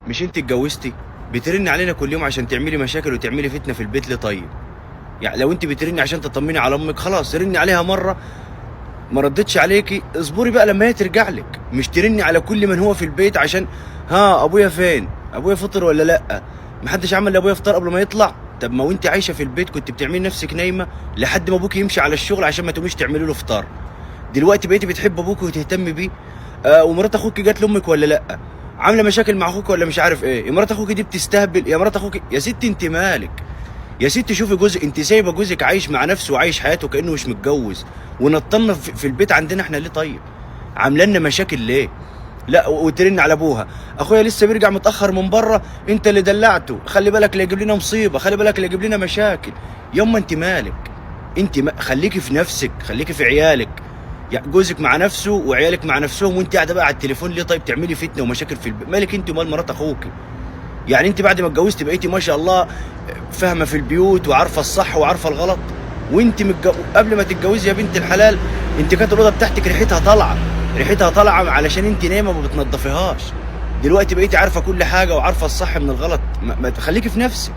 مش انت اتجوزتي؟ بترني علينا كل يوم عشان تعملي مشاكل وتعملي فتنه في البيت ليه طيب؟ يعني لو انت بترني عشان تطمني على امك خلاص رني عليها مره، ما ردتش عليكي اصبري بقى لما هي ترجع لك، مش ترني على كل من هو في البيت عشان ها ابويا فين؟ ابويا فطر ولا لا؟ محدش عمل لابويا فطار قبل ما يطلع؟ طب ما وانت عايشه في البيت كنت بتعملي نفسك نايمه لحد ما ابوك يمشي على الشغل عشان ما تقوميش تعملي له فطار. دلوقتي بقيتي بتحب ابوك وتهتمي بيه. ومرات اخوك جات لامك ولا لا؟ عامله مشاكل مع اخوك ولا مش عارف ايه؟ يا مرات اخوك دي بتستهبل، يا مرات اخوك يا ستي انت مالك؟ يا ستي شوفي جوزك، انت سايبه جوزك عايش مع نفسه وعايش حياته كانه مش متجوز، ونطلنا في البيت عندنا احنا ليه طيب؟ عامله لنا مشاكل ليه؟ لا وترن على ابوها، اخويا لسه بيرجع متاخر من بره، انت اللي دلعته، خلي بالك لا يجيب لنا مصيبه، خلي بالك لا يجيب لنا مشاكل. يما انت مالك؟ انت خليكي في نفسك، خليكي في عيالك. يعني جوزك مع نفسه وعيالك مع نفسهم، وانت قاعده بقى على التليفون ليه طيب؟ تعملي فتنه ومشاكل في البيت، مالك انت ومال مرات اخوك؟ يعني انت بعد ما اتجوزتي بقيتي ما شاء الله فاهمه في البيوت وعارفه الصح وعارفه الغلط. وانت قبل ما تتجوزي يا بنت الحلال انت كانت الاوضه بتاعتك ريحتها طالعه، ريحتها طالعه علشان انت نايمه ما بتنضفيهاش. دلوقتي بقيتي عارفه كل حاجه وعارفه الصح من الغلط، ما تخليكي في نفسك.